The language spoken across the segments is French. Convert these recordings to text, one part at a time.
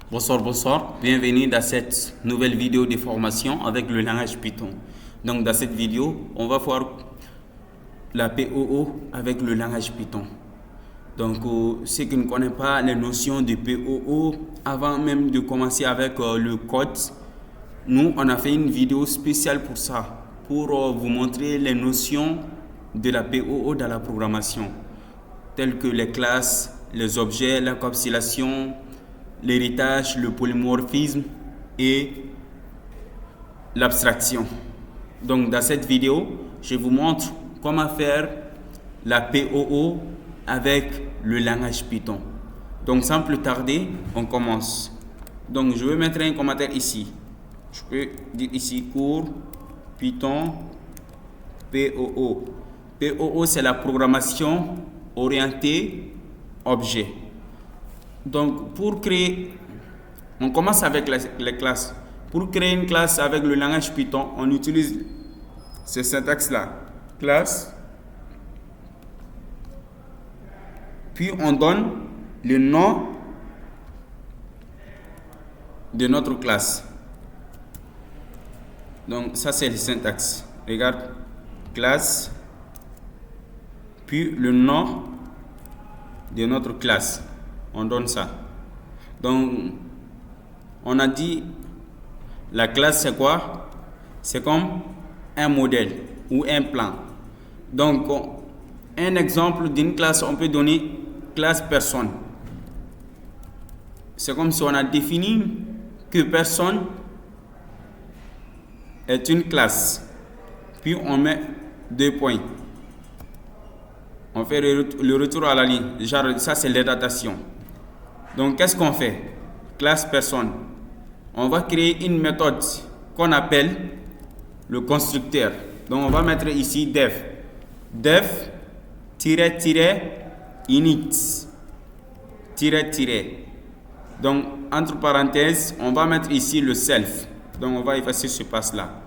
Bonsoir, bonsoir. Bienvenue dans cette nouvelle vidéo de formation avec le langage Python. Donc dans cette vidéo, on va voir la POO avec le langage Python. Donc ceux qui ne connaissent pas les notions de POO, avant même de commencer avec le code, nous on a fait une vidéo spéciale pour ça, pour vous montrer les notions de la POO dans la programmation, telles que les classes, les objets, l'encapsulation, l'héritage, le polymorphisme et l'abstraction. Donc dans cette vidéo, je vous montre comment faire la POO avec le langage Python. Donc sans plus tarder, on commence. Donc je vais mettre un commentaire ici. Je peux dire ici cours Python POO. POO, c'est la programmation orientée objet. Donc, pour créer, on commence avec les classes. Pour créer une classe avec le langage Python, on utilise ce syntaxe-là. Classe. Puis, on donne le nom de notre classe. Donc, ça, c'est le syntaxe. Regarde. Classe. Puis, le nom de notre classe. On donne ça. Donc, on a dit, la classe c'est quoi? C'est comme un modèle ou un plan. Donc, un exemple d'une classe, on peut donner classe personne. C'est comme si on a défini que personne est une classe. Puis, on met 2 points. On fait le retour à la ligne. Genre, ça, c'est l'adaptation. Donc, qu'est-ce qu'on fait? Classe personne. On va créer une méthode qu'on appelle le constructeur. Donc, on va mettre ici def. Def, init. Donc, entre parenthèses, on va mettre ici le self. Donc, on va effacer ce passe-là.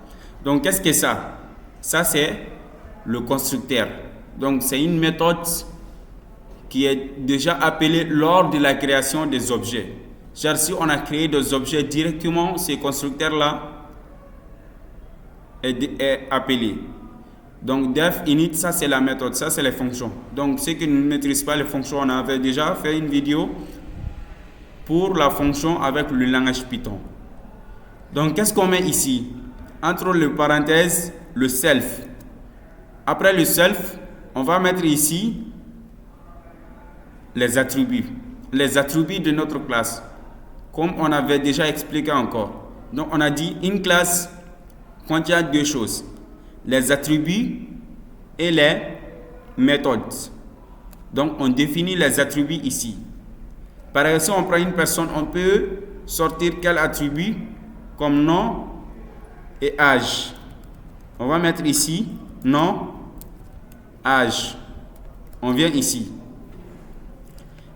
Donc, qu'est-ce que ça? Ça, c'est le constructeur. Donc, c'est une méthode qui est déjà appelé lors de la création des objets. Genre, si on a créé des objets directement, ce constructeur-là est appelé. Donc, def, init, ça c'est la méthode, ça c'est les fonctions. Donc, ceux qui ne maîtrisent pas les fonctions, on avait déjà fait une vidéo pour la fonction avec le langage Python. Donc, qu'est-ce qu'on met ici? Entre les parenthèses, le self. Après le self, on va mettre ici les attributs de notre classe, comme on avait déjà expliqué encore. Donc, on a dit une classe contient 2 choses, les attributs et les méthodes. Donc, on définit les attributs ici. Par exemple, si on prend une personne, on peut sortir quel attribut comme nom et âge. On va mettre ici nom, âge. On vient ici.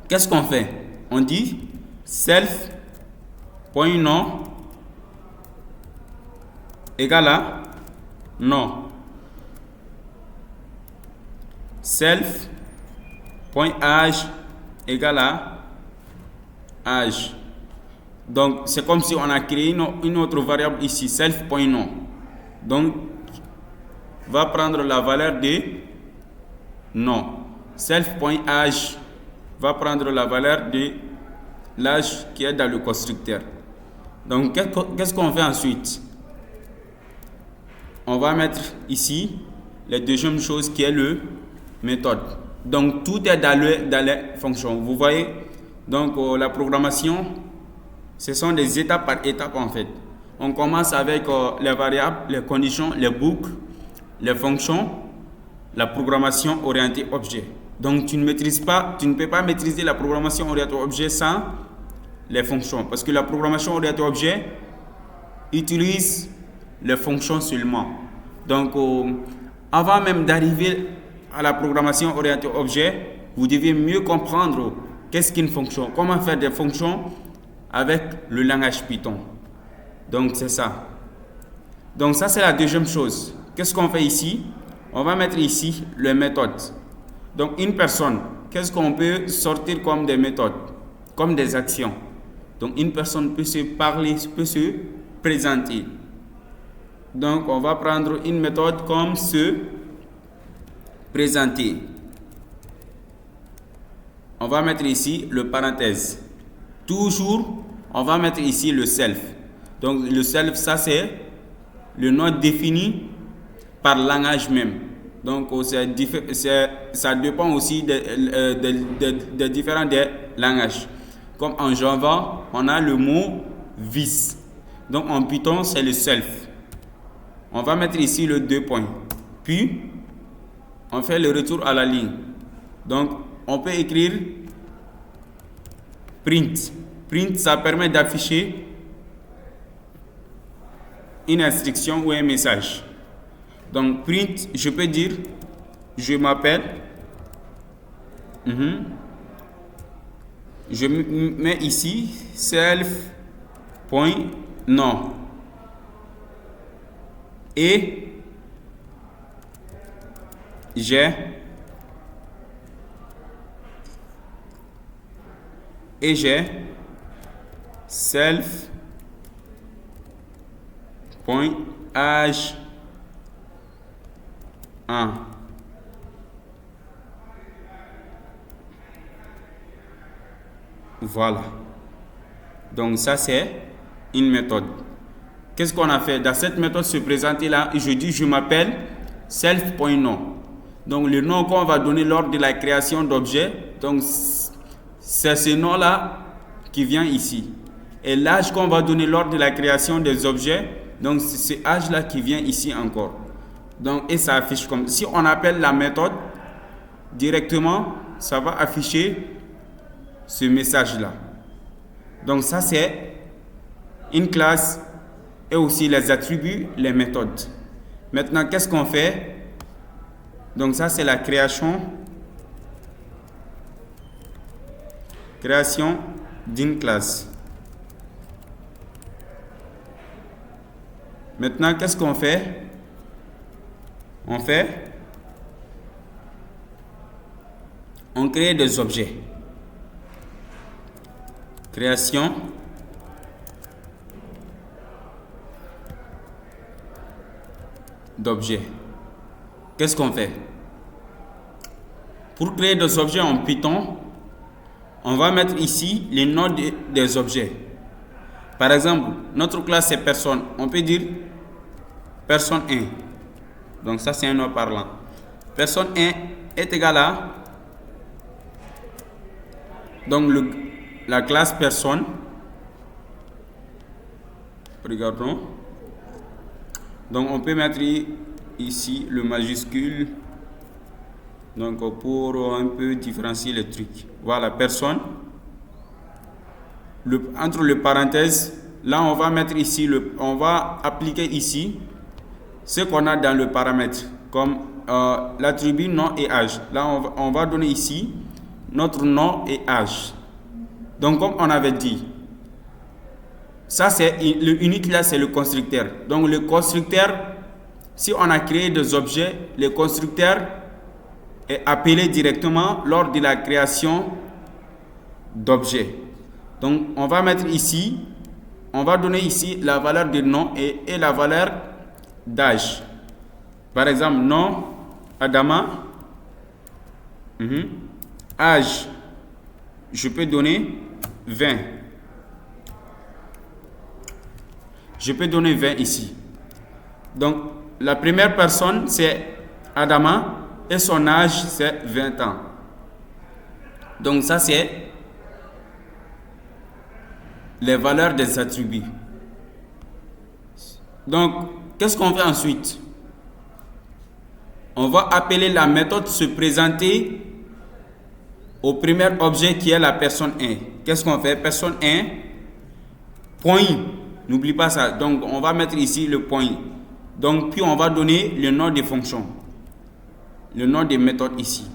Qu'est-ce qu'on fait? On dit self.nom égale à nom. Self.âge égale à âge. Donc, c'est comme si on a créé une autre variable ici, self.nom. Donc, va prendre la valeur de nom. Self.âge va prendre la valeur de l'âge qui est dans le constructeur. Donc, qu'est-ce qu'on fait ensuite? On va mettre ici la deuxième chose qui est le méthode. Donc, tout est dans les fonctions. Vous voyez? Donc, la programmation, ce sont des étapes par étape en fait. On commence avec les variables, les conditions, les boucles, les fonctions, la programmation orientée objet. Donc, tu ne peux pas maîtriser la programmation orientée objet sans les fonctions. Parce que la programmation orientée objet utilise les fonctions seulement. Donc, avant même d'arriver à la programmation orientée objet, vous devez mieux comprendre qu'est-ce qu'une fonction, comment faire des fonctions avec le langage Python. Donc, c'est ça. Donc, ça, c'est la deuxième chose. Qu'est-ce qu'on fait ici? On va mettre ici les méthodes. Donc, une personne, qu'est-ce qu'on peut sortir comme des méthodes, comme des actions? Donc, une personne peut se parler, peut se présenter. Donc, on va prendre une méthode comme se présenter. On va mettre ici le parenthèse. Toujours, on va mettre ici le self. Donc, le self, ça c'est le nom défini par langage même. Donc, ça dépend aussi des différents langages. Comme en Java, on a le mot this. Donc, en Python, c'est le self. On va mettre ici le 2 points. Puis, on fait le retour à la ligne. Donc, on peut écrire print. Print, ça permet d'afficher une instruction ou un message. Donc, print, je peux dire, je m'appelle. Je mets ici self.nom. Et j'ai self.age 1. Voilà. Donc ça c'est une méthode. Qu'est-ce qu'on a fait? Dans cette méthode se présenter là, je dis je m'appelle self.nom. Donc le nom qu'on va donner lors de la création d'objets, donc c'est ce nom là qui vient ici. Et l'âge qu'on va donner lors de la création des objets, donc c'est ce âge là qui vient ici encore. Donc et ça affiche comme si on appelle la méthode directement, ça va afficher ce message là. Donc ça c'est une classe et aussi les attributs, les méthodes. Maintenant qu'est-ce qu'on fait? Donc ça c'est la création d'une classe. Maintenant qu'est-ce qu'on fait? On crée des objets. Création d'objets. Qu'est-ce qu'on fait? Pour créer des objets en Python, on va mettre ici les noms des objets. Par exemple, notre classe c'est personne. On peut dire personne 1. Donc ça c'est un nom parlant. Personne 1 est égal à donc la classe personne. Regardons. Donc on peut mettre ici le majuscule. Donc pour un peu différencier les trucs. Voilà, personne. Entre les parenthèses, là on va mettre ici on va appliquer ici ce qu'on a dans le paramètre comme l'attribut nom et âge. Là on va donner ici notre nom et âge. Donc comme on avait dit, ça c'est le unique là, c'est le constructeur. Donc le constructeur, si on a créé des objets, le constructeur est appelé directement lors de la création d'objets. Donc on va mettre ici, on va donner ici la valeur de nom et la valeur d'âge. Par exemple, nom Adama, âge, je peux donner 20. Je peux donner 20 ici. Donc la première personne c'est Adama et son âge c'est 20 ans. Donc ça c'est les valeurs des attributs. Donc qu'est-ce qu'on fait ensuite? On va appeler la méthode se présenter au premier objet qui est la personne 1. Qu'est-ce qu'on fait? Personne 1, point. N'oublie pas ça. Donc on va mettre ici le point. Donc puis on va donner le nom des fonctions. Le nom des méthodes ici.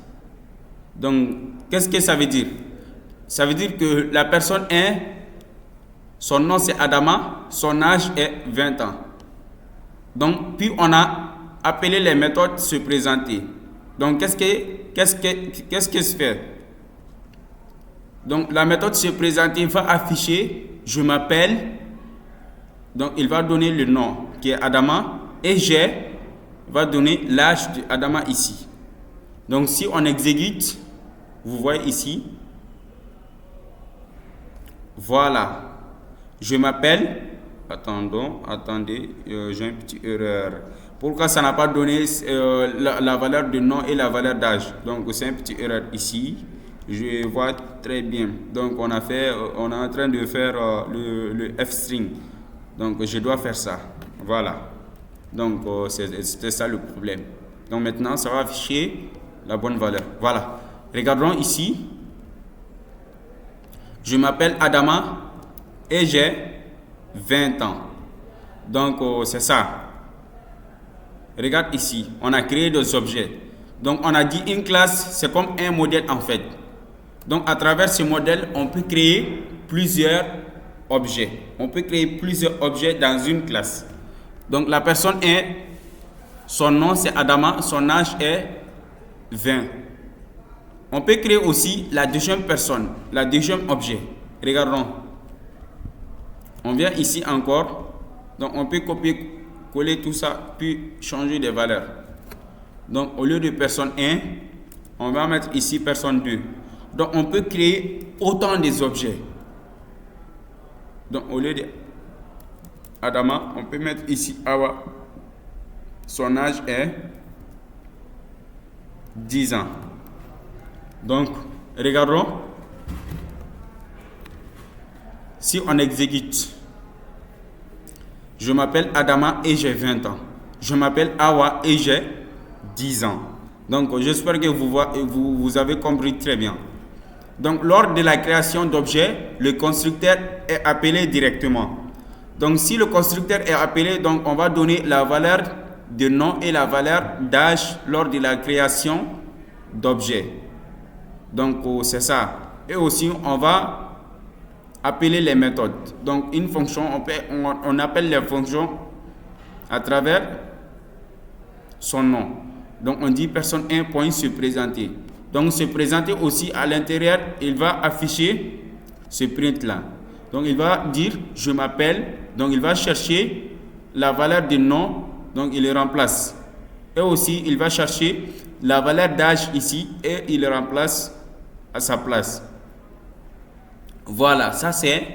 Donc qu'est-ce que ça veut dire? Ça veut dire que la personne 1, son nom c'est Adama, son âge est 20 ans. Donc puis on a appelé les méthodes se présenter. Donc qu'est-ce que se fait? Donc la méthode se présenter va afficher je m'appelle, donc il va donner le nom qui est Adama, et va donner l'âge d'Adama ici. Donc si on exécute, vous voyez ici, voilà, je m'appelle, attendez, j'ai une petite erreur. Pourquoi ça n'a pas donné la valeur de nom et la valeur d'âge? Donc c'est une petite erreur ici. Je vois très bien. Donc on est en train de faire le f-string. Donc je dois faire ça. Voilà. Donc c'était ça le problème. Donc maintenant ça va afficher la bonne valeur. Voilà. Regardons ici. Je m'appelle Adama et j'ai 20 ans. Donc c'est ça. Regarde ici, on a créé des objets. Donc on a dit une classe, c'est comme un modèle en fait. Donc à travers ce modèle, on peut créer plusieurs objets. On peut créer plusieurs objets dans une classe. Donc la personne est, son nom c'est Adama, son âge est 20. On peut créer aussi la deuxième personne, la deuxième objet. Regardons. On vient ici encore. Donc on peut coller tout ça, puis changer des valeurs. Donc au lieu de personne 1, on va mettre ici personne 2. Donc on peut créer autant des objets. Donc au lieu de Adama, on peut mettre ici Awa. Son âge est 10 ans. Donc regardons. Si on exécute, je m'appelle Adama et j'ai 20 ans. Je m'appelle Awa et j'ai 10 ans. Donc j'espère que vous avez compris très bien. Donc lors de la création d'objets, le constructeur est appelé directement. Donc si le constructeur est appelé, donc on va donner la valeur de nom et la valeur d'âge lors de la création d'objets. Donc c'est ça. Et aussi on va appeler les méthodes. Donc une fonction, on appelle les fonctions à travers son nom. Donc on dit personne 1 point se présenter. Donc se présenter aussi à l'intérieur, il va afficher ce print là. Donc il va dire je m'appelle, donc il va chercher la valeur du nom, donc il le remplace. Et aussi il va chercher la valeur d'âge ici et il le remplace à sa place. Voilà, ça c'est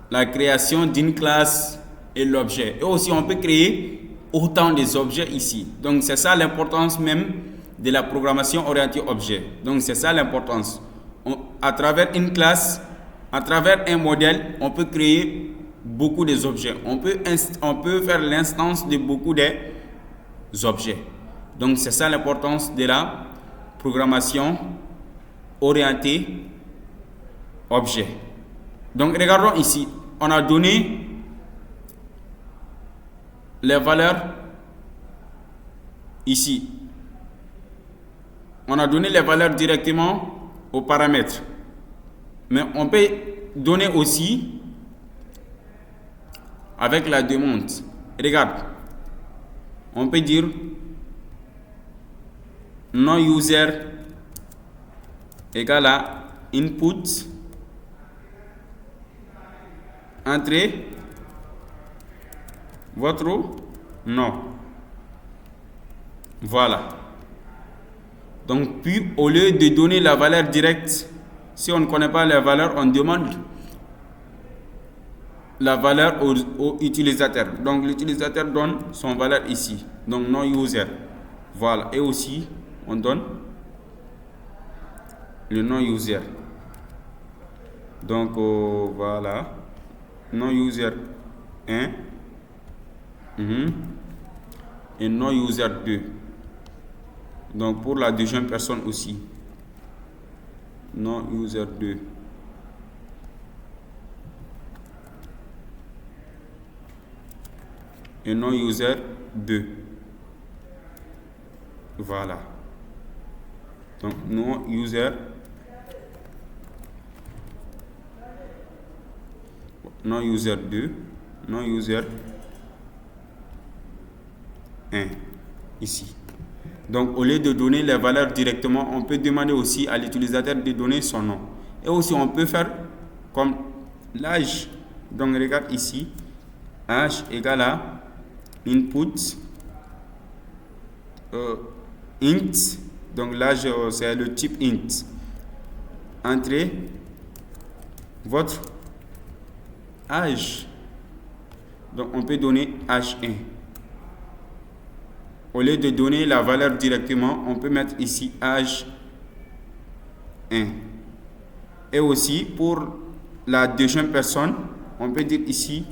la création d'une classe et l'objet. Et aussi on peut créer autant des objets ici. Donc c'est ça l'importance même de la programmation orientée objet. Donc c'est ça l'importance. À travers une classe, à travers un modèle, on peut créer beaucoup des objets. On peut faire l'instance de beaucoup des objets. Donc c'est ça l'importance de la programmation orientée objet. Donc regardons ici, on a donné les valeurs ici. On a donné les valeurs directement aux paramètres. Mais on peut donner aussi avec la demande. Regarde, on peut dire non-user égale à input, entrez votre nom. Voilà. Donc puis au lieu de donner la valeur directe, si on ne connaît pas la valeur, on demande la valeur au utilisateur. Donc l'utilisateur donne son valeur ici. Donc non user. Voilà. Et aussi on donne le non user. Donc voilà. Non user 1 et non user 2. Donc pour la deuxième personne aussi. Non user 2. Et non user 2. Voilà. Donc non user 2, non user 1 ici. Donc au lieu de donner les valeurs directement, on peut demander aussi à l'utilisateur de donner son nom. Et aussi on peut faire comme l'âge. Donc regarde ici, âge égale à input int. Donc l'âge c'est le type int. Entrez votre âge. Donc on peut donner H1. Au lieu de donner la valeur directement, on peut mettre ici âge 1. Et aussi pour la deuxième personne, on peut dire ici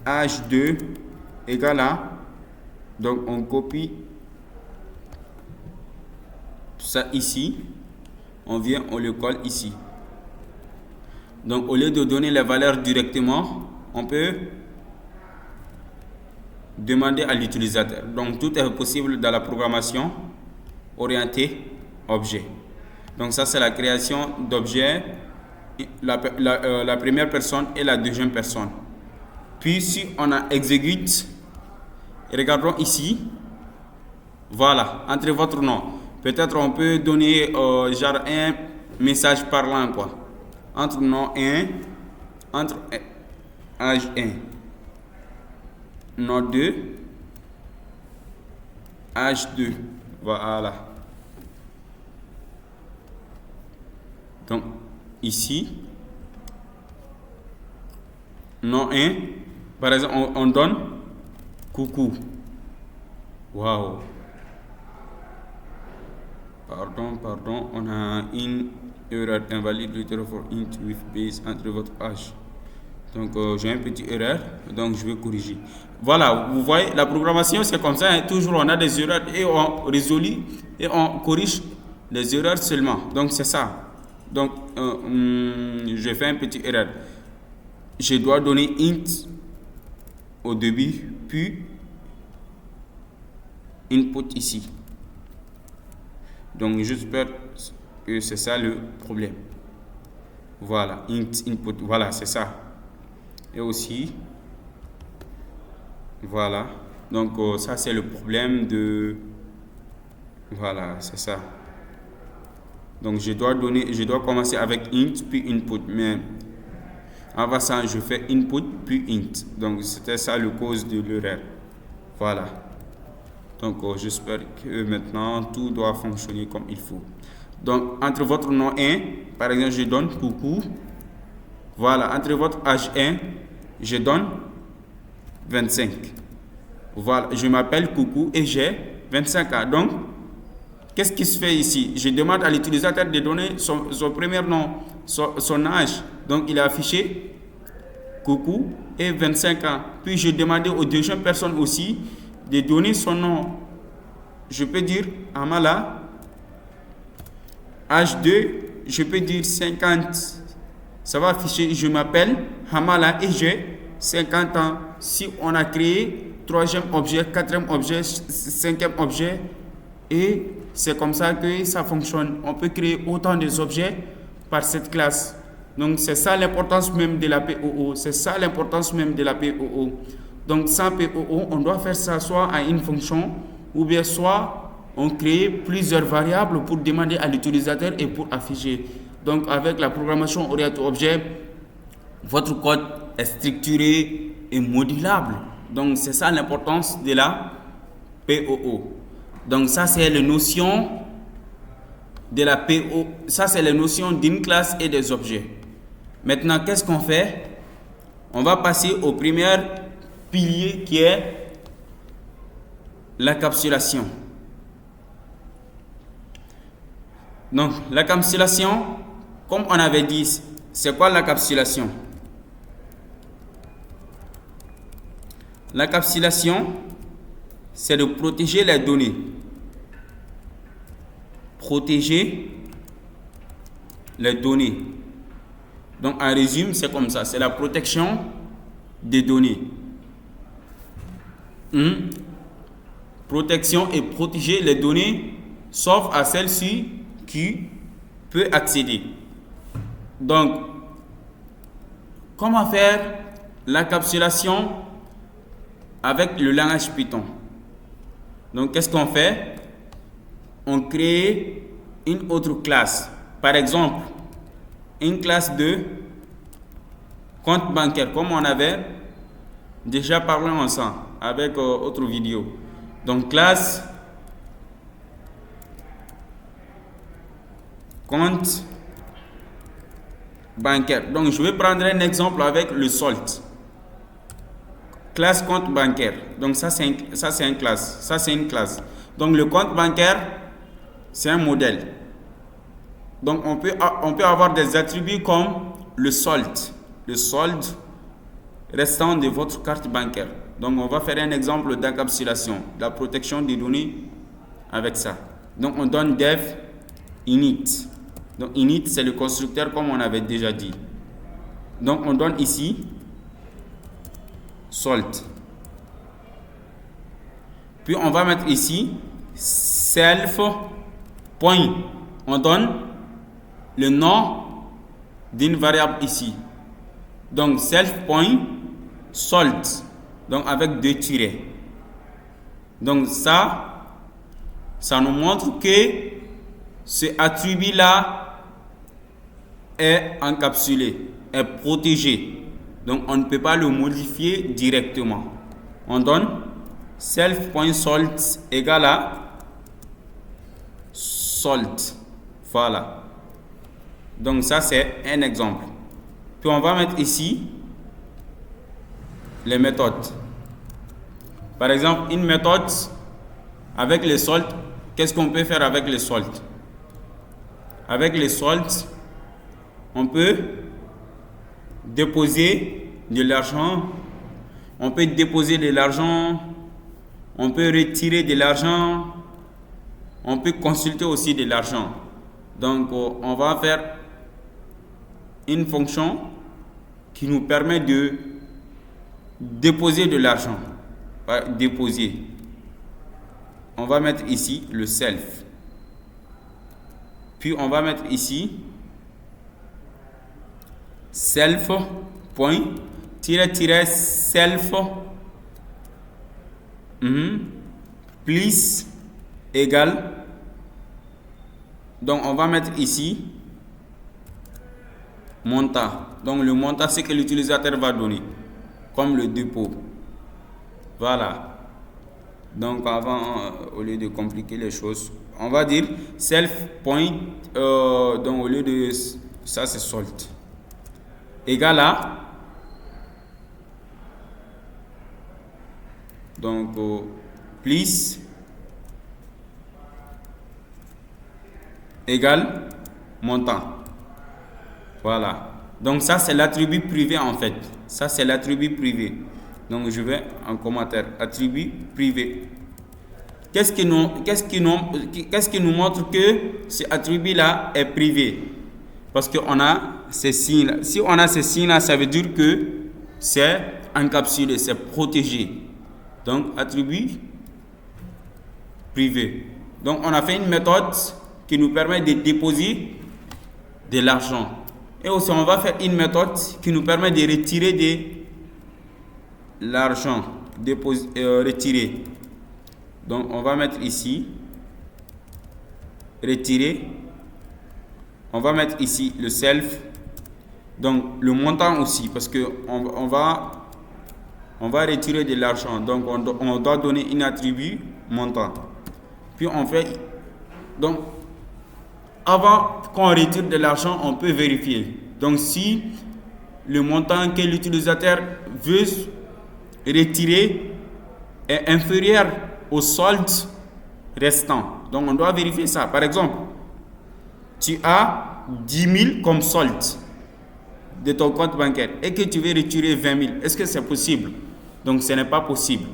âge 2 égale à, donc on copie ça ici, on vient, on le colle ici. Donc au lieu de donner les valeurs directement, on peut demander à l'utilisateur. Donc tout est possible dans la programmation orientée objet. Donc ça c'est la création d'objets, la première personne et la deuxième personne. Puis si on a exécute, regardons ici, voilà, entrez votre nom. Peut-être on peut donner genre un message parlant quoi. Entre nom 1, entre âge 1. Nom 2, âge 2. Voilà. Donc, ici, nom 1, par exemple, on donne coucou. Waouh. Pardon, on a une erreur invalide for int with base entre votre âge. Donc, j'ai un petit erreur, donc je vais corriger. Voilà, vous voyez, la programmation, c'est comme ça. Hein, toujours, on a des erreurs et on résout et on corrige les erreurs seulement. Donc, c'est ça. Donc, je fais un petit erreur. Je dois donner int au début, puis input ici. Donc, j'espère que c'est ça le problème. Voilà, int, input, voilà, c'est ça. Et aussi, voilà. Donc, ça, c'est le problème de... Voilà, c'est ça. Donc, je dois commencer avec int, puis input. Mais avant ça, je fais input, puis int. Donc, c'était ça le cause de l'erreur. Voilà. Donc, j'espère que maintenant, tout doit fonctionner comme il faut. Donc, entre votre nom 1, par exemple, je donne coucou. Voilà, entre votre âge 1, je donne 25. Voilà, je m'appelle coucou et j'ai 25 ans. Donc, qu'est-ce qui se fait ici? Je demande à l'utilisateur de donner son premier nom, son âge. Donc, il est affiché coucou et 25 ans. Puis, je demande aux deuxièmes personnes aussi de donner son nom. Je peux dire Amala, âge 2, je peux dire 50. Ça va afficher, je m'appelle Hamala et j'ai 50 ans. Si on a créé troisième objet, quatrième objet, cinquième objet, et c'est comme ça que ça fonctionne. On peut créer autant d'objets par cette classe. Donc c'est ça l'importance même de la POO. C'est ça l'importance même de la POO. Donc sans POO, on doit faire ça soit à une fonction, ou bien soit on crée plusieurs variables pour demander à l'utilisateur et pour afficher. Donc, avec la programmation orientée objet, votre code est structuré et modulable. Donc, c'est ça l'importance de la POO. Donc, ça, c'est la notion de la POO. Ça, c'est la notion d'une classe et des objets. Maintenant, qu'est-ce qu'on fait? On va passer au premier pilier qui est l'encapsulation. Donc, l'encapsulation, comme on avait dit, c'est quoi l'encapsulation? L'encapsulation, c'est de protéger les données. Protéger les données. Donc, en résumé, c'est comme ça. C'est la protection des données. Protection et protéger les données, sauf à celle-ci qui peut accéder. Donc, comment faire l'encapsulation avec le langage Python? Donc, qu'est-ce qu'on fait? On crée une autre classe. Par exemple, une classe de compte bancaire, comme on avait déjà parlé ensemble avec autre vidéo. Donc classe compte bancaire. Donc je vais prendre un exemple avec le solde. Classe compte bancaire. Donc ça c'est une classe. Ça c'est une classe. Donc le compte bancaire c'est un modèle. Donc on peut avoir des attributs comme le solde restant de votre carte bancaire. Donc on va faire un exemple d'encapsulation, de la protection des données avec ça. Donc on donne dev init. Donc init c'est le constructeur comme on avait déjà dit. Donc on donne ici solde. Puis on va mettre ici self point. On donne le nom d'une variable ici. Donc self point solde. Donc avec 2 tirets. Donc ça nous montre que ce attribut là est encapsulé, est protégé. Donc on ne peut pas le modifier directement. On donne self.solde égale à solde. Voilà. Donc ça c'est un exemple. Puis on va mettre ici les méthodes. Par exemple, une méthode avec les soldes, qu'est-ce qu'on peut faire avec les soldes? Avec les soldes, on peut déposer de l'argent, on peut déposer de l'argent, on peut retirer de l'argent, on peut consulter aussi de l'argent. Donc, on va faire une fonction qui nous permet de déposer de l'argent. Déposer. On va mettre ici le self. Puis on va mettre ici self point self plus égal. Donc on va mettre ici montant. Donc le montant c'est que l'utilisateur va donner comme le dépôt. Voilà. Donc avant, au lieu de compliquer les choses, on va dire self point, donc au lieu de ça c'est solde, égal à, donc plus égal montant. Voilà. Donc ça c'est l'attribut privé en fait. Ça c'est l'attribut privé. Donc je vais en commentaire attribut privé. Qu'est-ce qui nous montre que ce attribut là est privé? Parce qu'on a ces signes là. Si on a ces signes là, ça veut dire que c'est encapsulé, c'est protégé. Donc attribut privé. Donc on a fait une méthode qui nous permet de déposer de l'argent. Et aussi on va faire une méthode qui nous permet de retirer de l'argent, retirer. Donc on va mettre ici retirer. On va mettre ici le self. Donc le montant aussi, parce que on va retirer de l'argent. Donc on doit donner un attribut montant. Puis on fait, donc avant qu'on retire de l'argent, on peut vérifier. Donc si le montant que l'utilisateur veut retirer est inférieur au solde restant. Donc on doit vérifier ça. Par exemple, tu as 10 000 comme solde de ton compte bancaire et que tu veux retirer 20 000. Est-ce que c'est possible? Donc ce n'est pas possible.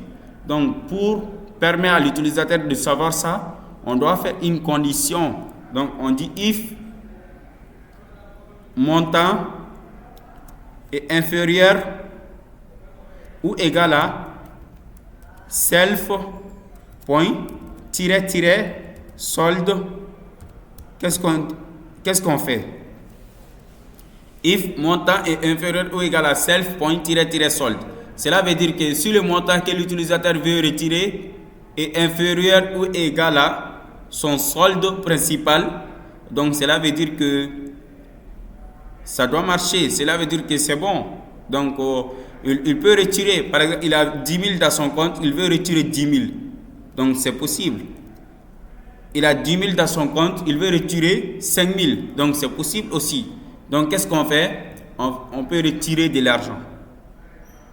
Donc pour permettre à l'utilisateur de savoir ça, on doit faire une condition. Donc on dit if montant est inférieur ou égal à self point solde. Qu'est-ce qu'on fait? If montant est inférieur ou égal à self point solde. Cela veut dire que si le montant que l'utilisateur veut retirer est inférieur ou égal à son solde principal, donc cela veut dire que ça doit marcher. Cela veut dire que c'est bon. Donc, il peut retirer, par exemple, il a 10 000 dans son compte, il veut retirer 10 000. Donc, c'est possible. Il a 10 000 dans son compte, il veut retirer 5 000. Donc, c'est possible aussi. Donc, qu'est-ce qu'on fait? On peut retirer de l'argent.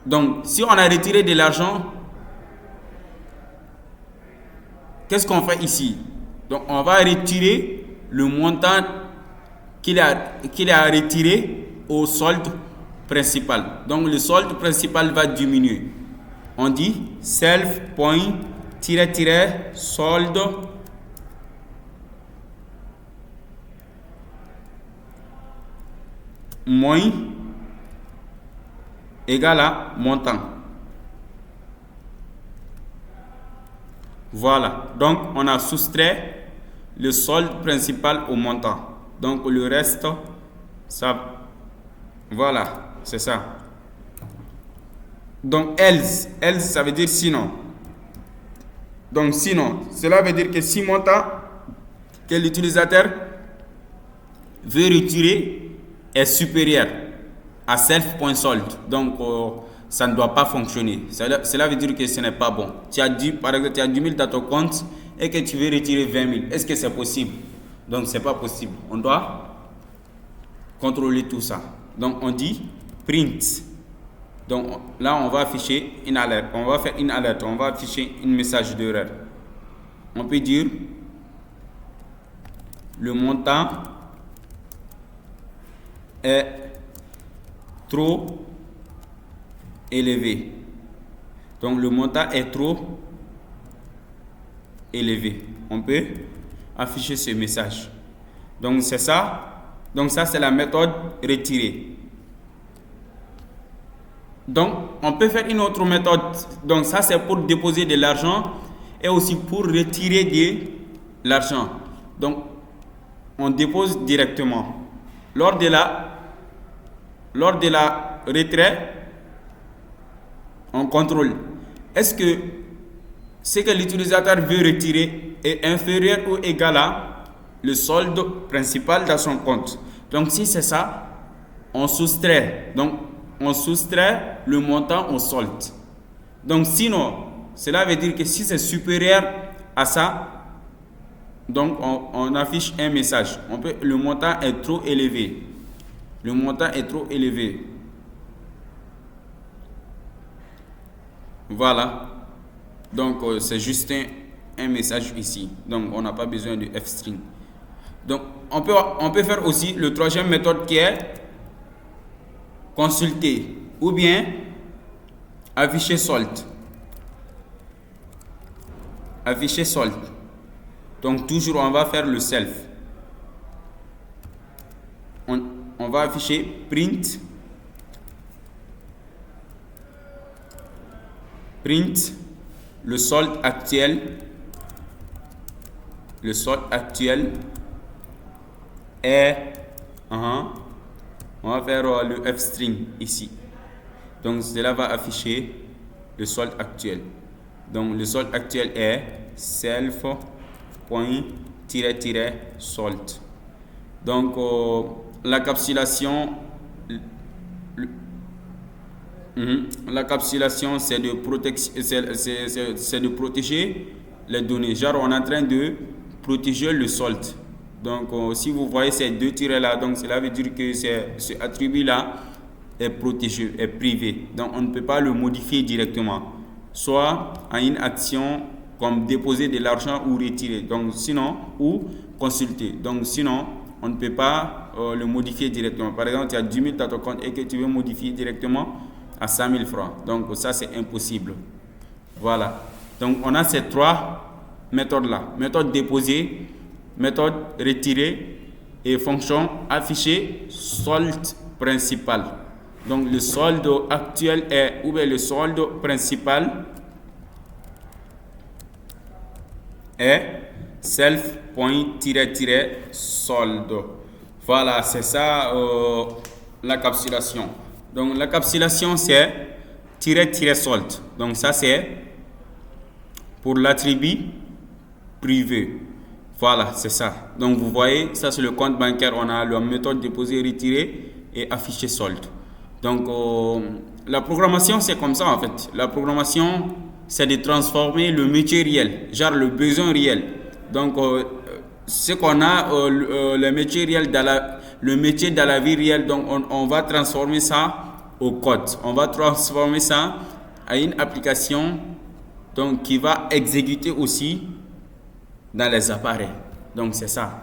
Donc, si on a retiré de l'argent, qu'est-ce qu'on fait ici? Donc, on va retirer le montant qu'il a retiré au solde principal. Donc, le solde principal va diminuer. On dit self.solde moins égal à montant. Voilà. Donc, on a soustrait le solde principal au montant. Donc, le reste, ça... Voilà, c'est ça. Donc, else, ça veut dire sinon. Donc, sinon, cela veut dire que si montant que l'utilisateur veut retirer est supérieur à self.solde. Donc, ça ne doit pas fonctionner. Cela veut dire que ce n'est pas bon. Par exemple, tu as 10 000 dans ton compte et que tu veux retirer 20 000. Est-ce que c'est possible? Donc, ce n'est pas possible. On doit contrôler tout ça. Donc, on dit print. Donc, là, on va afficher une alerte. On va faire une alerte. On va afficher un message d'erreur. On peut dire le montant est trop élevé. Donc, le montant est trop élevé. On peut afficher ce message. Donc, c'est ça. Donc, ça, c'est la méthode retirée. Donc, on peut faire une autre méthode. Donc, ça, c'est pour déposer de l'argent et aussi pour retirer de l'argent. Donc, on dépose directement. Lors de la retrait, on contrôle. Est-ce que ce que l'utilisateur veut retirer est inférieur ou égal à le solde principal dans son compte? Donc, si c'est ça, on soustrait. Donc, on soustrait le montant au solde. Donc, sinon, cela veut dire que si c'est supérieur à ça, donc on affiche un message. Le montant est trop élevé. Le montant est trop élevé. Voilà. Donc, c'est juste un message ici. Donc, on n'a pas besoin de f-string. Donc, on peut faire aussi le troisième méthode qui est consulter ou bien afficher solde. Afficher solde. Donc, toujours, on va faire le self. On va afficher print. Print le solde actuel. Le solde actuel est... On va faire le f-string ici. Donc, cela va afficher le solde actuel. Donc, le solde actuel est self.solde. Donc, l'encapsulation, c'est de protéger les données. Genre, on est en train de protéger le solde. Donc, si vous voyez ces deux tirets là, donc cela veut dire que ce attribut là est protégé, est privé. Donc, on ne peut pas le modifier directement, soit en une action comme déposer de l'argent ou retirer. Donc, sinon, ou consulter. Donc, sinon, on ne peut pas le modifier directement. Par exemple, tu as 10 000 dans ton compte et que tu veux modifier directement à 100 000 francs. Donc, ça, c'est impossible. Voilà. Donc, on a ces trois méthodes-là. Méthode déposer, méthode retirer et fonction afficher solde principal. Donc, le solde actuel est, ou bien le solde principal est self.solde. Voilà, c'est ça l'encapsulation. Donc, l'encapsulation, c'est solde. Donc, ça, c'est pour l'attribut privé. Voilà, c'est ça. Donc, vous voyez, ça, c'est le compte bancaire. On a la méthode déposer, retirer et afficher solde. Donc, la programmation, c'est comme ça en fait. La programmation, c'est de transformer le métier réel, genre le besoin réel. Donc, ce qu'on a, le métier réel, le métier dans la vie réelle, donc on va transformer ça au code. On va transformer ça à une application donc, qui va exécuter aussi dans les appareils. Donc, c'est ça.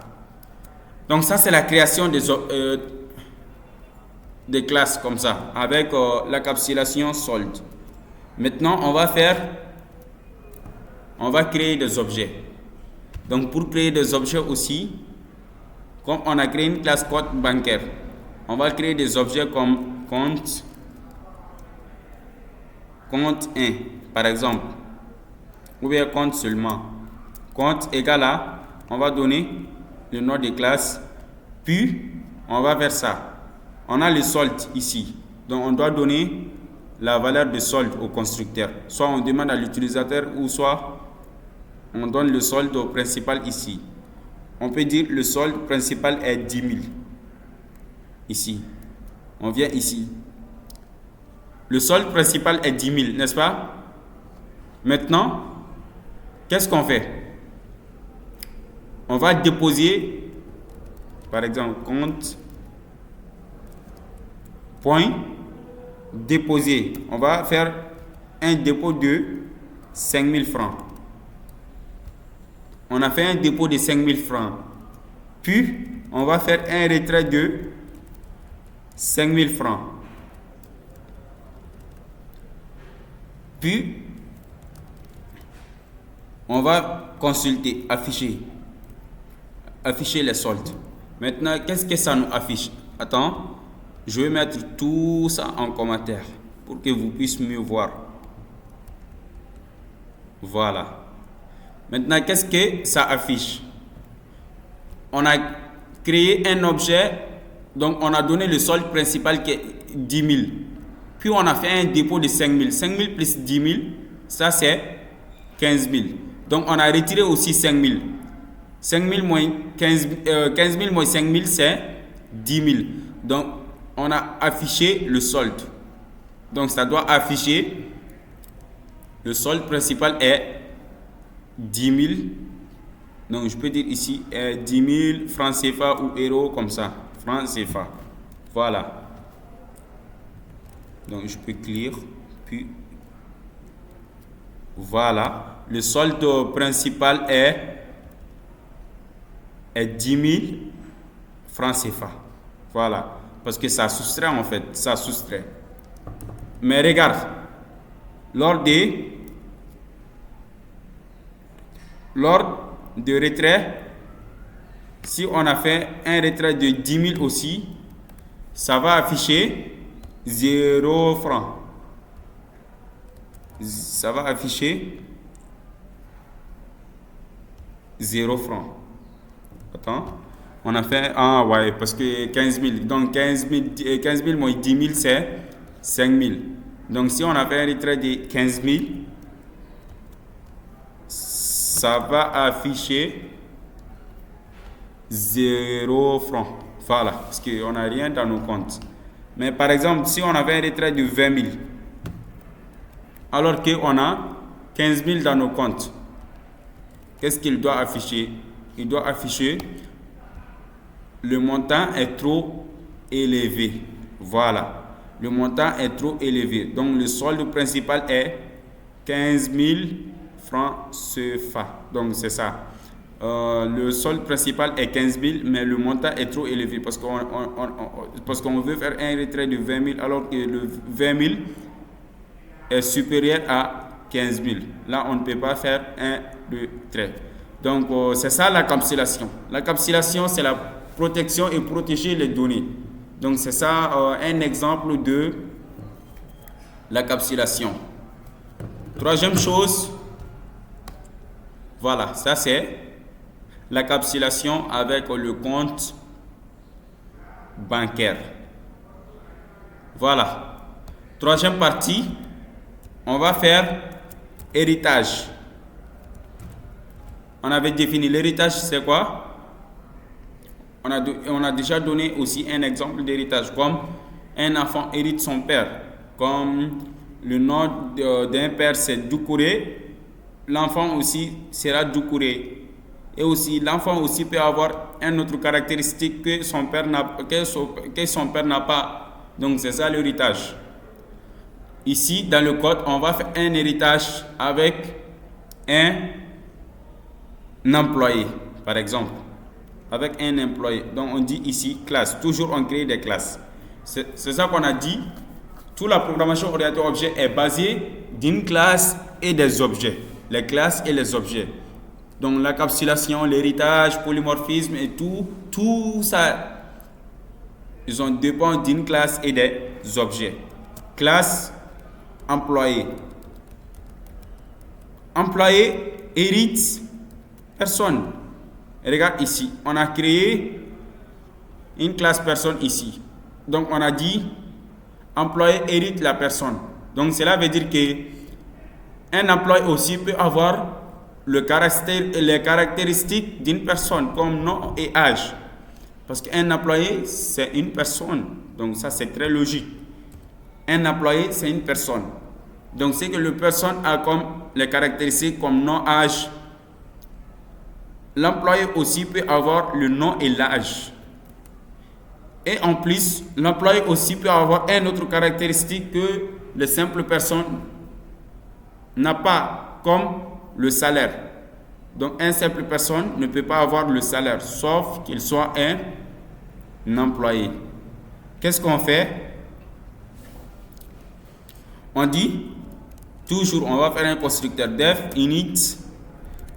Donc, ça, c'est la création des classes comme ça, avec l'encapsulation solde. Maintenant, on va créer des objets. Donc, pour créer des objets aussi, comme on a créé une classe compte bancaire, on va créer des objets comme compte 1, par exemple, ou bien compte seulement. Compte égal à, on va donner le nom de classe, puis on va faire ça. On a le solde ici, donc on doit donner la valeur de solde au constructeur. Soit on demande à l'utilisateur ou soit on donne le solde au principal ici. On peut dire le solde principal est 10 000. Ici. On vient ici. Le solde principal est 10 000, n'est-ce pas? Maintenant, qu'est-ce qu'on fait? On va déposer, par exemple, compte, point, déposer. On va faire un dépôt de 5 000 francs. On a fait un dépôt de 5 000 francs. Puis, on va faire un retrait de 5 000 francs. Puis, on va consulter, afficher les soldes. Maintenant, qu'est-ce que ça nous affiche? Attends, je vais mettre tout ça en commentaire pour que vous puissiez mieux voir. Voilà. Maintenant, qu'est-ce que ça affiche? On a créé un objet, donc on a donné le solde principal qui est 10 000. Puis on a fait un dépôt de 5 000. 5 000 plus 10 000, ça c'est 15 000. Donc on a retiré aussi 5 000. 5 000 moins 15 000 moins 5 000, c'est 10 000. Donc on a affiché le solde. Donc ça doit afficher, le solde principal est 10 000. Donc je peux dire ici 10 000 francs CFA ou euros comme ça. Francs CFA. Voilà. Donc je peux clear. Puis voilà. Le solde principal est 10 000 francs CFA. Voilà. Parce que ça soustrait en fait. Ça soustrait. Mais regarde. Lors de retrait, si on a fait un retrait de 10 000 aussi, ça va afficher 0 francs. Ça va afficher 0 francs. Attends. On a fait, ouais, parce que 15 000. Donc 15 000 moins 10 000, c'est 5 000. Donc si on a fait un retrait de 15 000, ça va afficher 0 francs. Voilà, parce qu'on n'a rien dans nos comptes. Mais par exemple, si on avait un retrait de 20 000, alors qu'on a 15 000 dans nos comptes, qu'est-ce qu'il doit afficher? Il doit afficher le montant est trop élevé. Voilà, le montant est trop élevé. Donc le solde principal est 15 000 francs CFA. Donc c'est ça. Le solde principal est 15 000, mais le montant est trop élevé parce qu'on veut faire un retrait de 20 000 alors que le 20 000 est supérieur à 15 000. Là, on ne peut pas faire un retrait. Donc, c'est ça l'encapsulation. L'encapsulation, c'est la protection et protéger les données. Donc, c'est ça un exemple de l'encapsulation. Troisième chose, voilà, ça c'est l'encapsulation avec le compte bancaire. Voilà. Troisième partie, on va faire héritage. On avait défini l'héritage, c'est quoi? On a déjà donné aussi un exemple d'héritage comme un enfant hérite son père. Comme le nom d'un père c'est Doucouré, l'enfant aussi sera Doucouré. Et aussi, l'enfant aussi peut avoir une autre caractéristique que son père n'a pas. Donc, c'est ça l'héritage. Ici, dans le code, on va faire un héritage avec un employé, par exemple. Avec un employé. Donc, on dit ici classe. Toujours, on crée des classes. C'est ça qu'on a dit. Toute la programmation orientée objet est basée d'une classe et des objets. Les classes et les objets. Donc, l'encapsulation, l'héritage, polymorphisme et tout ça, ils ont dépend d'une classe et des objets. Classe, employé. Employé hérite personne. Regarde ici, on a créé une classe personne ici. Donc, on a dit, employé hérite la personne. Donc, cela veut dire que un employé aussi peut avoir les caractéristiques d'une personne comme nom et âge. Parce qu'un employé, c'est une personne. Donc ça, c'est très logique. Un employé, c'est une personne. Donc c'est que la personne a comme les caractéristiques comme nom, âge. L'employé aussi peut avoir le nom et l'âge. Et en plus, l'employé aussi peut avoir une autre caractéristique que les simples personnes n'a pas, comme le salaire. Donc, une simple personne ne peut pas avoir le salaire, sauf qu'il soit un employé. Qu'est-ce qu'on fait? On dit, toujours, on va faire un constructeur def init,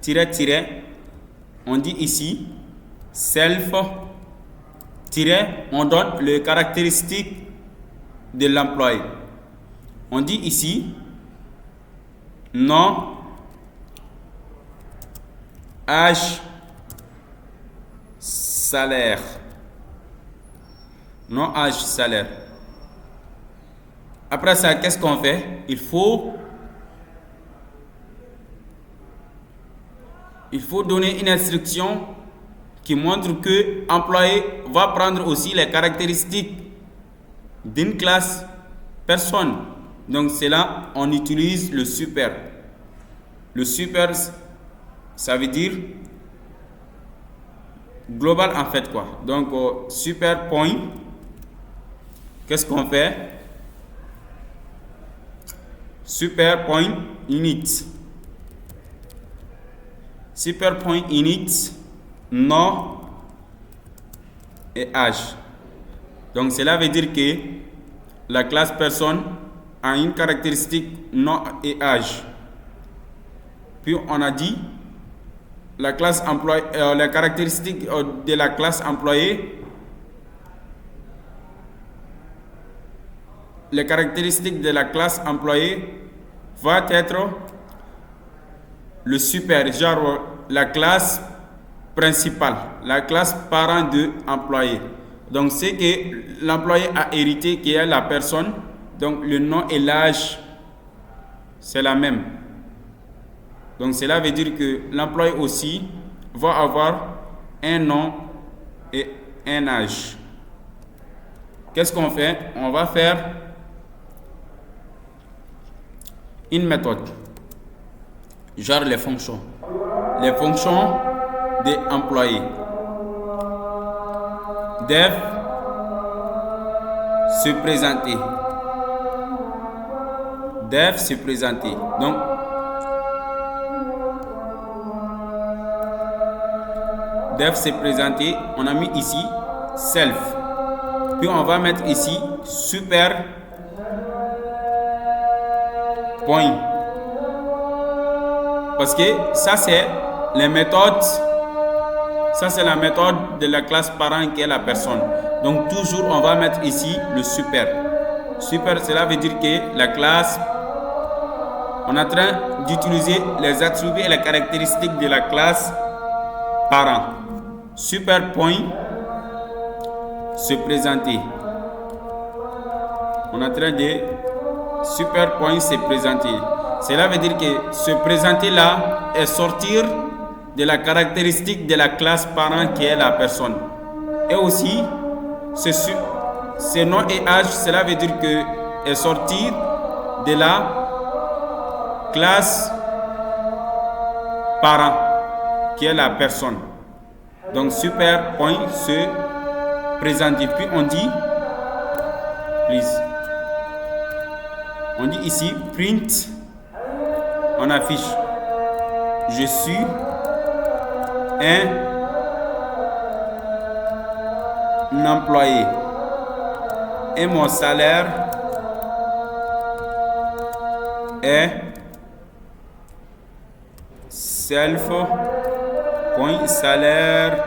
tiret, on dit ici, self, tiret, on donne les caractéristiques de l'employé. On dit ici, nom, âge, salaire. Nom, âge, salaire. Après ça, qu'est-ce qu'on fait? Il faut donner une instruction qui montre que l'employé va prendre aussi les caractéristiques d'une classe personne. Donc c'est là on utilise le super. Le super, ça veut dire global en fait quoi. Donc super point, qu'est-ce qu'on fait? Super point init. Super point init, nom et âge. Donc cela veut dire que la classe personne a une caractéristique nom et âge. Puis on a dit la classe employé, les caractéristiques de la classe employée. Les caractéristiques de la classe employée va être le super, genre la classe principale, la classe parent de employé. Donc c'est que l'employé a hérité qui est la personne, donc le nom et l'âge c'est la même. Donc cela veut dire que l'employé aussi va avoir un nom et un âge. Qu'est-ce qu'on fait? On va faire une méthode, genre les fonctions des employés. Def se présenter. Def se présenter. Donc def se présenter, on a mis ici self. Puis on va mettre ici super point. Parce que ça c'est les méthodes. Ça c'est la méthode de la classe parent qui est la personne. Donc toujours on va mettre ici le super. Super, cela veut dire que la classe, on est en train d'utiliser les attributs et les caractéristiques de la classe parent. Super point se présenter. On est en train de super point se présenter. Cela veut dire que se présenter là est sortir de la caractéristique de la classe parent qui est la personne. Et aussi, c'est nom et âge, cela veut dire que est sorti de la classe parent, qui est la personne. Donc super point se présenter. Puis on dit, please. On dit ici print, on affiche. Je suis un employé et mon salaire est salaire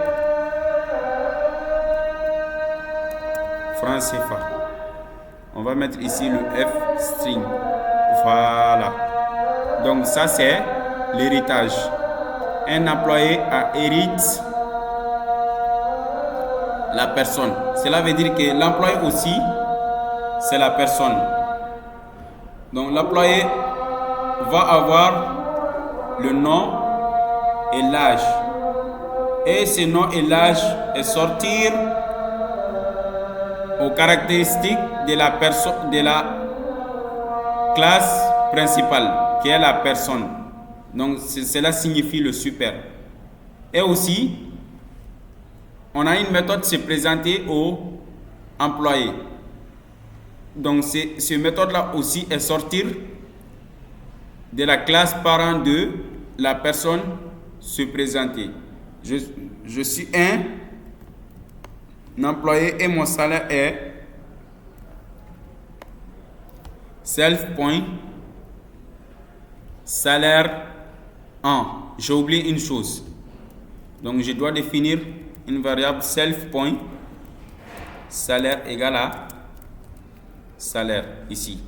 franc CFA. On va mettre ici le F string. Voilà. Donc ça c'est l'héritage. Un employé hérite la personne. Cela veut dire que l'employé aussi, c'est la personne. Donc l'employé va avoir le nom et l'âge. Et ce nom et l'âge est sortir aux caractéristiques de la personne, de la classe principale, qui est la personne. Donc cela signifie le super. Et aussi, on a une méthode de se présenter aux employés. Donc cette méthode-là aussi est sortir de la classe parent de la personne se présenter. Je suis un employé et mon salaire est self.salaire 1. J'ai oublié une chose. Donc je dois définir une variable self.salaire égale à salaire ici.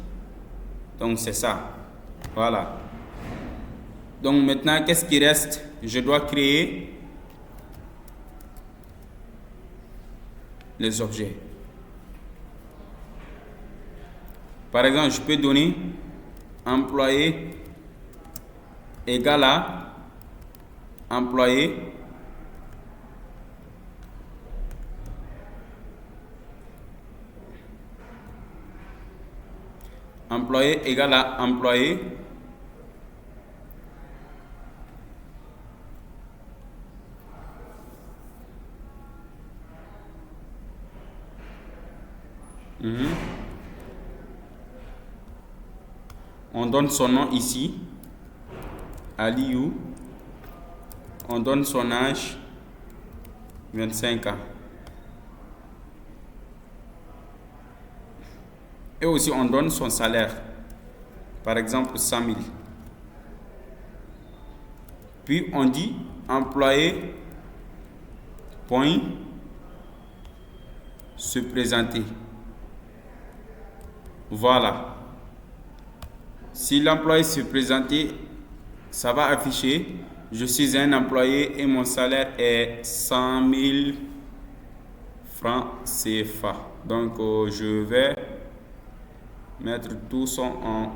Donc c'est ça. Voilà. Donc maintenant, qu'est-ce qui reste? Je dois créer les objets. Par exemple, je peux donner employé égale à employé égale à employé On donne son nom ici, Aliou. On donne son âge, 25 ans. Et aussi on donne son salaire, par exemple 100 000. Puis on dit employé point se présenter. Voilà. Si l'employé se présentait, ça va afficher je suis un employé et mon salaire est 100 000 francs CFA. Donc je vais mettre tout ça en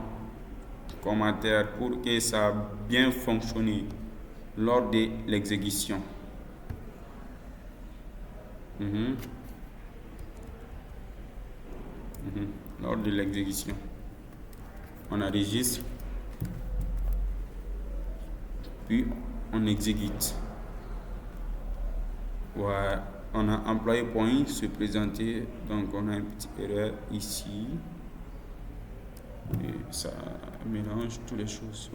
commentaire pour que ça a bien fonctionné lors de l'exécution. Lors de l'exécution, on enregistre, puis on exécute. Voilà, on a employé point se présenter, donc on a une petite erreur ici. Et ça mélange toutes les choses.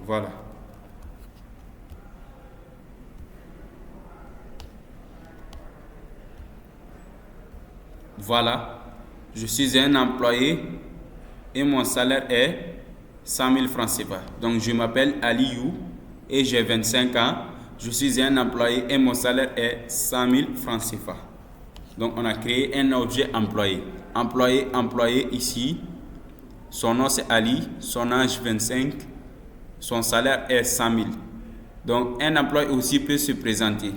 Voilà. Voilà, je suis un employé et mon salaire est 100 000 francs CFA. Donc je m'appelle Aliou et j'ai 25 ans. Je suis un employé et mon salaire est 100 000 francs CFA. Donc on a créé un objet employé. Employé ici. Son nom c'est Ali, son âge 25, son salaire est 100 000. Donc un employé aussi peut se présenter.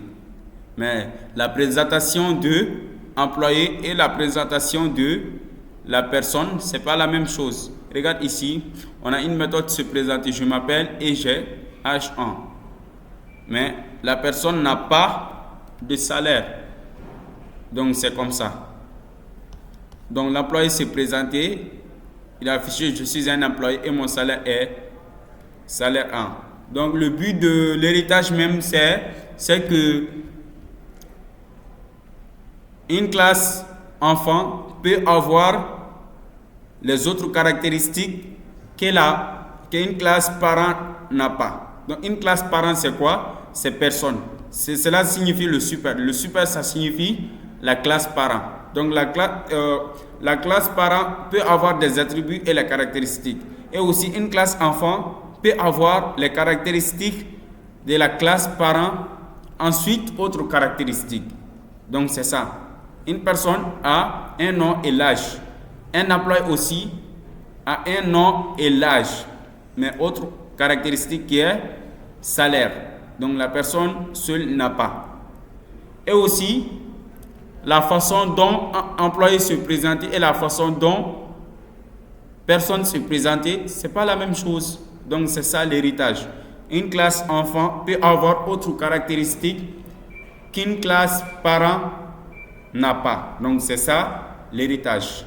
Mais la présentation de employé et la présentation de la personne, c'est pas la même chose. Regarde ici, on a une méthode de se présenter. Je m'appelle et j'ai H1. Mais la personne n'a pas de salaire. Donc c'est comme ça. Donc l'employé s'est présenté, il a affiché je suis un employé et mon salaire est salaire 1. Donc le but de l'héritage même c'est que une classe enfant peut avoir les autres caractéristiques qu'une classe parent n'a pas. Donc une classe parent c'est quoi? C'est personne. Cela signifie le super. Le super ça signifie la classe parent. Donc la classe parent peut avoir des attributs et les caractéristiques. Et aussi une classe enfant peut avoir les caractéristiques de la classe parent, ensuite autres caractéristiques. Donc c'est ça. Une personne a un nom et l'âge. Un employé aussi a un nom et l'âge. Mais autre caractéristique qui est salaire. Donc la personne seule n'a pas. Et aussi la façon dont employé se présentait et la façon dont personne se présentait, c'est pas la même chose. Donc c'est ça l'héritage. Une classe enfant peut avoir autre caractéristique qu'une classe parent n'a pas. Donc c'est ça l'héritage.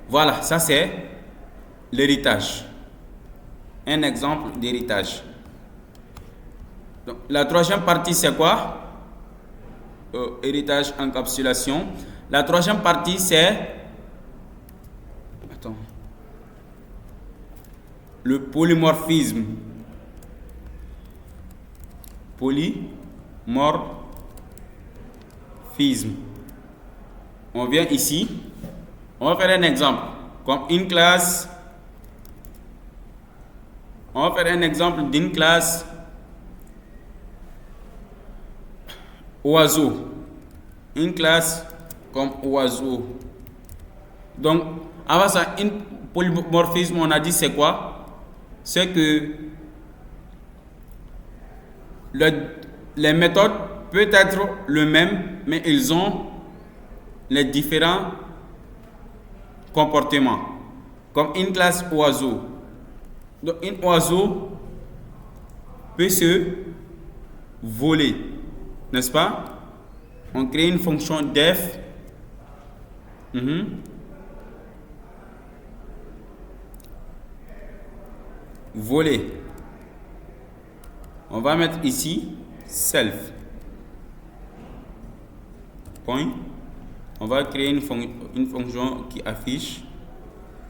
Voilà, ça c'est l'héritage. Un exemple d'héritage. Donc, la troisième partie c'est quoi? Héritage, encapsulation. La troisième partie c'est le polymorphisme. Polymorphisme. On vient ici. On va faire un exemple. Comme une classe. On va faire un exemple d'une classe oiseau. Une classe comme oiseau. Donc, avant ça, un polymorphisme, on a dit c'est quoi? C'est que les méthodes peuvent être le même, mais ils ont les différents comportements. Comme une classe oiseau. Donc, un oiseau peut se voler, n'est-ce pas? On crée une fonction def. Voler. On va mettre ici self. Point. On va créer une fonction qui affiche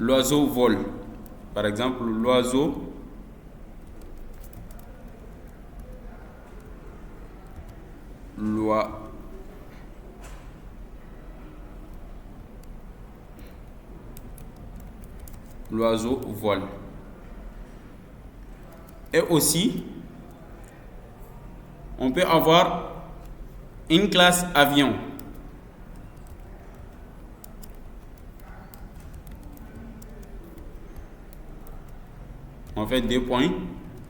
l'oiseau vole. Par exemple, l'oiseau vole. Et aussi, on peut avoir une classe avion. On fait 2 points.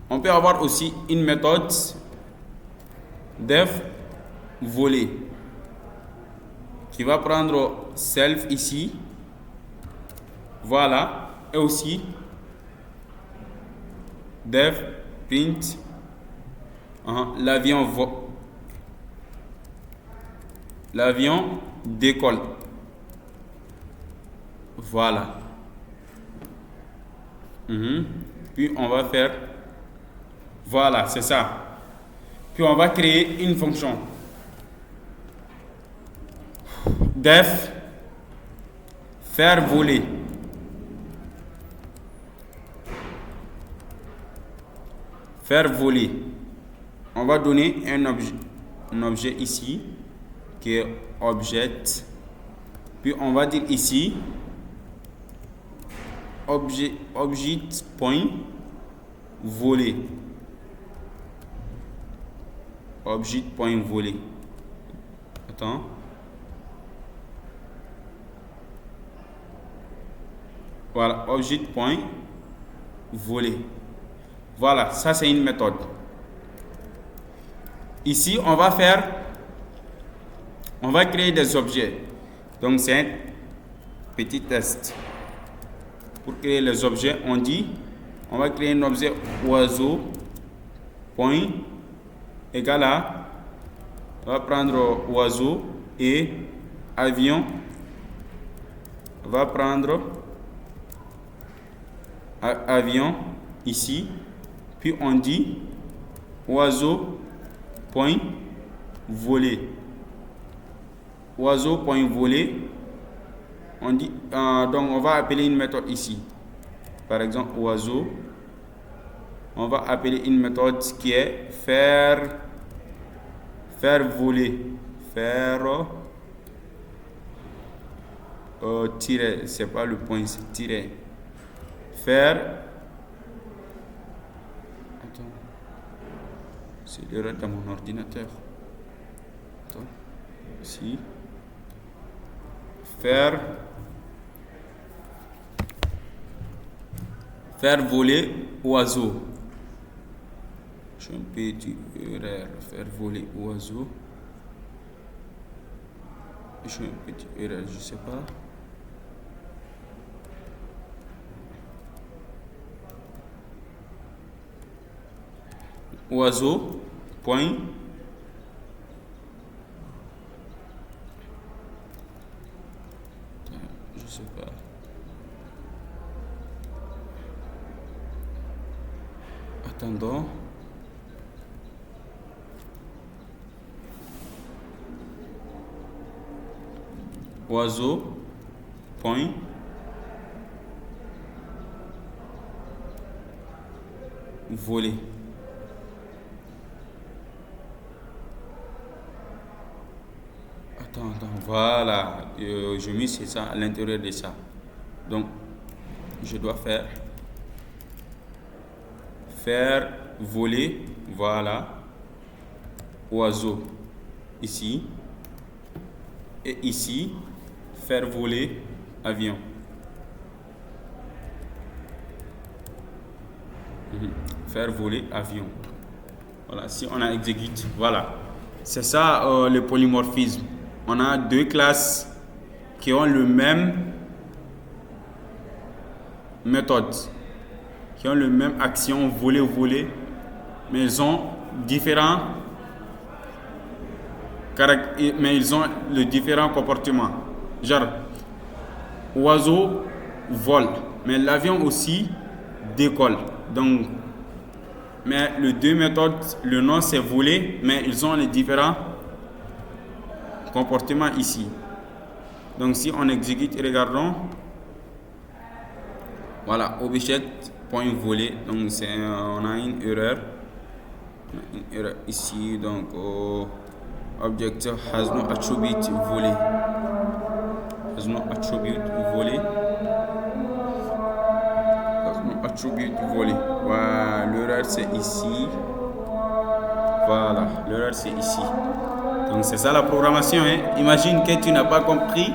On peut avoir aussi une méthode def voler qui va prendre self ici. Voilà. Et aussi def print l'avion décolle. Voilà. Puis on va faire voilà, c'est ça. Puis on va créer une fonction def faire voler. Faire voler. On va donner un objet ici qui est object. Puis on va dire ici objet point voler. Objet point voler. Attends. Voilà, objet point voler. Voilà, ça c'est une méthode. Ici, on va créer des objets. Donc c'est un petit test. Pour créer les objets, on va créer un objet oiseau point égal à On va prendre oiseau et avion. On va prendre avion ici. Puis on dit oiseau point voler. Oiseau point voler. On dit donc on va appeler une méthode ici. Par exemple oiseau. On va appeler une méthode qui est faire voler. Faire tirer, c'est pas le point, c'est tirer. Faire. Attends. C'est l'erreur dans mon ordinateur. Attends. Ici. Faire voler oiseau. J'ai un petit erreur. Faire voler oiseau. J'ai un petit erreur, je sais pas. Oiseau point je sais pas. Attendons. Oiseau point voler. Attends, voilà. Je mets ça à l'intérieur de ça. Donc, je dois faire voler, voilà, oiseau ici. Et ici, faire voler avion. Faire voler avion. Voilà, si on a exécute, voilà. C'est ça le polymorphisme. On a deux classes qui ont le même méthode, qui ont le même action, voler, mais ils ont différents mais ils ont le différent comportement. Genre, oiseau vole, mais l'avion aussi décolle. Donc, mais les deux méthodes, le nom c'est voler, mais ils ont les différents comportements ici. Donc, si on exécute, regardons. Voilà, object.voler. Donc, on a une erreur. Ici. Donc, object has no attribute voler. Has no attribute voler. Has no attribute voler. Voilà, l'erreur c'est ici. Voilà, l'erreur c'est ici. Donc c'est ça la programmation. Hein. Imagine que tu n'as pas compris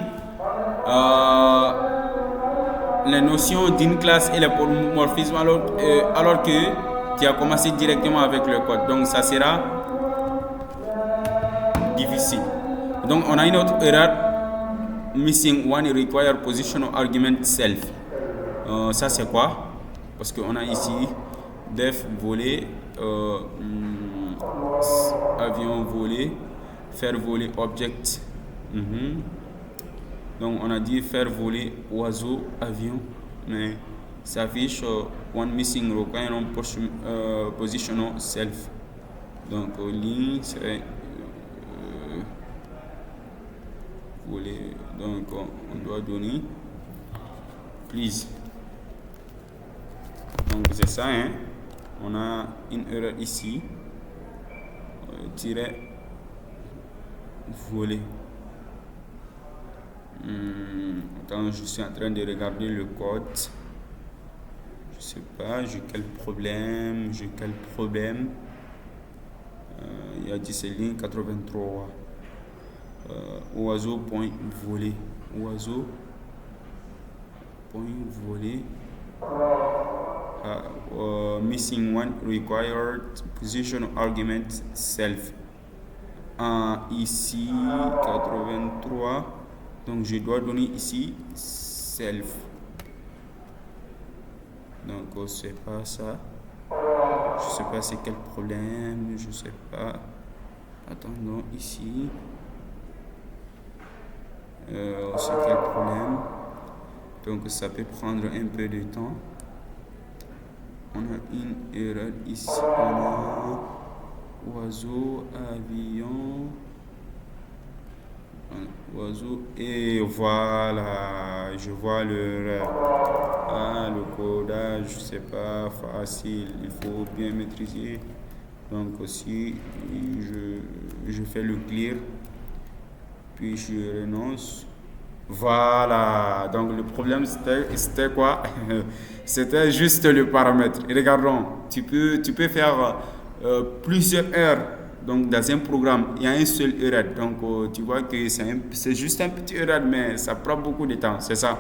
les notions d'une classe et les polymorphismes alors que tu as commencé directement avec le code. Donc ça sera difficile. Donc on a une autre erreur. Missing one require positional argument self. Ça c'est quoi? Parce qu'on a ici def voler, avion voler, faire voler object. Donc on a dit faire voler oiseau, avion, mais ça affiche one missing require positional self. Donc ligne c'est voler. Donc on doit donner please. Donc c'est ça, hein. On a une erreur ici. Tirer voler. Attends, je suis en train de regarder le code. Je sais pas, j'ai quel problème. Il y a dit c'est ligne 83. Oiseau point voler. Oiseau point voler. Missing one required position argument self. Ici 83. Donc je dois donner ici self. Donc c'est pas ça. Je sais pas c'est quel problème. Je sais pas. Attendons ici. C'est quel problème? Donc ça peut prendre un peu de temps. On a une erreur ici. On a oiseau, avion, oiseau, et voilà, je vois l'erreur. Ah, le codage, c'est pas facile, il faut bien maîtriser. Donc aussi, je fais le clear, puis je renonce. Voilà, donc le problème c'était quoi? C'était juste le paramètre. Regardons, tu peux faire plusieurs heures. Donc dans un programme, il y a un seul erreur. Donc tu vois que c'est juste un petit erreur, mais ça prend beaucoup de temps, c'est ça.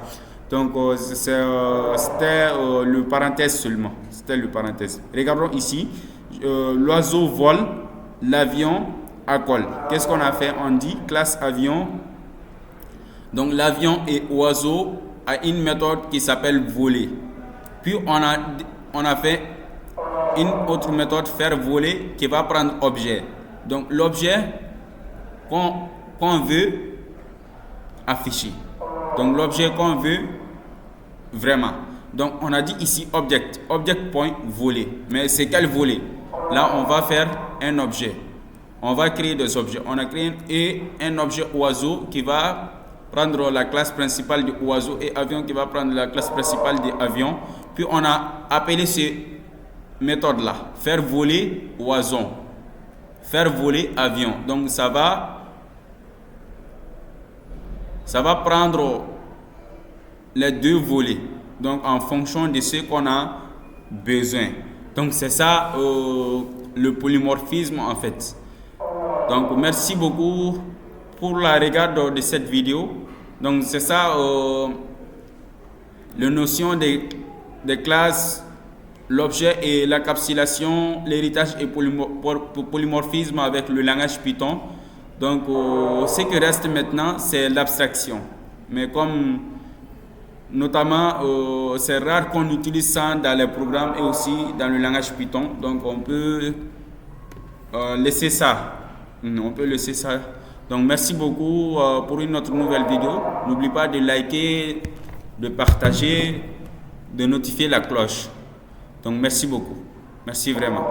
Donc c'était le parenthèse seulement. C'était le parenthèse. Regardons ici, l'oiseau vole, l'avion accole. Qu'est-ce qu'on a fait? On dit classe avion. Donc l'avion et oiseau a une méthode qui s'appelle voler. Puis on a fait une autre méthode faire voler qui va prendre objet. Donc l'objet qu'on veut afficher. Donc l'objet qu'on veut vraiment. Donc on a dit ici object point voler. Mais c'est quel voler? Là on va faire un objet. On va créer des objets. On a créé un objet oiseau qui va prendre la classe principale du oiseau et avion qui va prendre la classe principale des avions. Puis on a appelé ces méthodes là, faire voler oiseau, faire voler avion. Donc ça va prendre les deux volets, donc en fonction de ce qu'on a besoin. Donc c'est ça le polymorphisme en fait. Donc merci beaucoup pour la regard de cette vidéo. Donc c'est ça la notion des classes, l'objet et l'encapsulation, l'héritage et polymorphisme avec le langage Python. Donc ce qui reste maintenant c'est l'abstraction. Mais comme notamment c'est rare qu'on utilise ça dans les programmes et aussi dans le langage Python. Donc on peut laisser ça. On peut laisser ça. Donc merci beaucoup pour une autre nouvelle vidéo. N'oublie pas de liker, de partager, de notifier la cloche. Donc merci beaucoup. Merci vraiment.